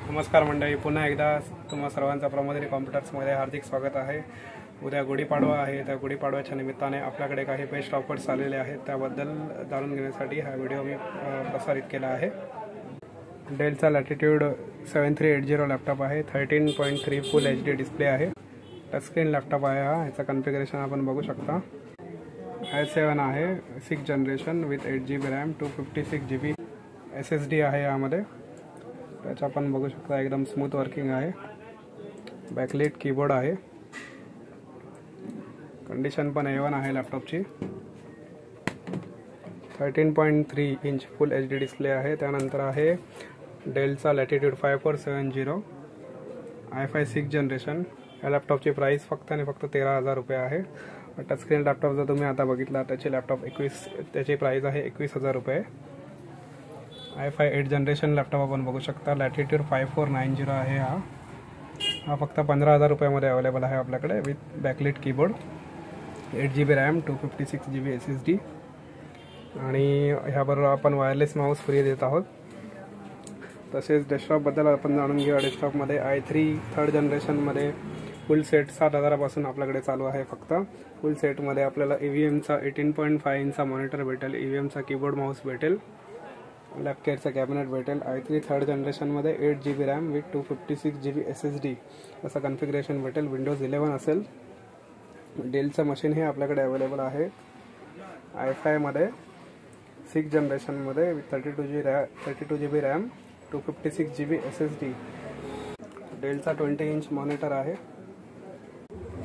नमस्कार मंडळी, पुन्हा एकदा तुम्हा सर्वांचं प्रमोदरी कॉम्प्युटर्समध्ये हार्दिक स्वागत आहे। उद्या गुढीपाडवा आहे। त्या गुढीपाडव्याच्या निमित्ताने आपल्याकडे काही बेस्ट ऑफर्स आलेले आहेत, त्याबद्दल जाणून घेण्यासाठी हा व्हिडिओ मी प्रसारित केला आहे। डेलचा लॅटिट्यूड 7380 लॅपटॉप आहे। 13.3 फुल HD डिस्प्ले आहे। टचस्क्रीन लॅपटॉप आहे हा। याचं कॉन्फिगरेशन आपण बघू शकता। i7 आहे, 6th generation with 8GB RAM, 256GB SSD आहे यामध्ये। त्याचा आपण बघू शकता एकदम स्मूथ वर्किंग आहे। बॅकलाइट कीबोर्ड आहे। कंडिशन पण A1 आहे लॅपटॉपची। 13.3 इंच फुल HD डिस्प्ले आहे। त्यानंतर आहे डेलचा लॅटिट्यूड 5470 i5 6th जनरेशन। या लॅपटॉपची प्राइस फक्त आणि फक्त 13,000 रुपये आहे। टचस्क्रीन लॅपटॉप जर तुम्ही आता बघितला त्याची त्याची प्राइस आहे 21,000 रुपये। i5 8th जनरेशन लॅपटॉप आपण बघू शकता। लॅटिट्यूड 5490 आहे हा फक्त 15,000 रुपयामध्ये अवेलेबल आहे आपल्याकडे with backlight keyboard, 8GB RAM, 256GB SSD आणि ह्याबरोबर आपण वायरलेस माऊस फ्री देत आहोत। तसेच डेस्कटॉपबद्दल आपण जाणून घेऊया। डेस्कटॉपमध्ये i3 3rd जनरेशनमध्ये फुल सेट 7,000 पासून आपल्याकडे चालू आहे। फक्त फुल सेटमध्ये आपल्याला EVMचा 18.5 इंचचा मॉनिटर भेटेल, EVMचा कीबोर्ड माऊस भेटेल, लॅप केअरचा कॅबिनेट भेटेल। i3 3rd जनरेशनमध्ये 8GB RAM with 256GB SSD असं कॉन्फिगरेशन भेटेल। विंडोज 11 असेल। डेलचं मशीन हे आपल्याकडे अवेलेबल आहे i5 मध्ये 6th जनरेशनमध्ये with 32GB RAM, 256GB SSD। डेलचा 20 inch monitor आहे।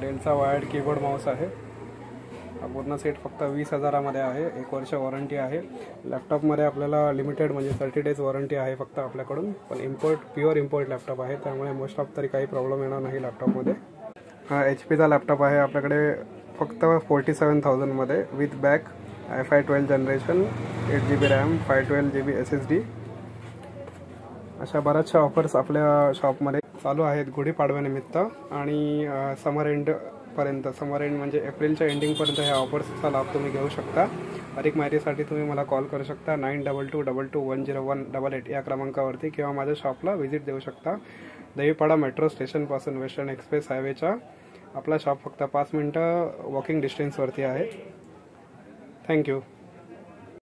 डेलचा वायर्ड कीबोर्ड माऊस आहे। हा पूर्ण सेट फक्त 20,000 मध्ये आहे। 1 वर्ष वॉरंटी आहे। लॅपटॉपमध्ये आपल्याला लिमिटेड म्हणजे 30 डेज वॉरंटी आहे फक्त आपल्याकडून, पण प्युअर इम्पोर्ट लॅपटॉप आहे, त्यामुळे मोस्ट ऑफ तरी काही प्रॉब्लेम येणार नाही लॅपटॉपमध्ये। हा HPचा लॅपटॉप आहे आपल्याकडे फक्त 47,000 मध्ये with back, i5 12th generation, 8GB RAM, 512GB SSD। अशा बऱ्याचशा ऑफर्स आपल्या शॉपमध्ये चालू आहेत गुढीपाडव्यानिमित्त आणि समर एंड म्हणजे एप्रिलच्या एंडिंगपर्यंत ह्या ऑफर्सचा लाभ तुम्ही घेऊ शकता। अधिक माहितीसाठी तुम्ही मला कॉल करू शकता 9222210188 या क्रमांकावरती, किंवा माझ्या शॉपला व्हिजिट देऊ शकता। दहीपाडा मेट्रो स्टेशनपासून वेस्टर्न एक्सप्रेस हायवेच्या आपला शॉप फक्त 5 मिनिटं वॉकिंग डिस्टन्सवरती आहे। थँक्यू।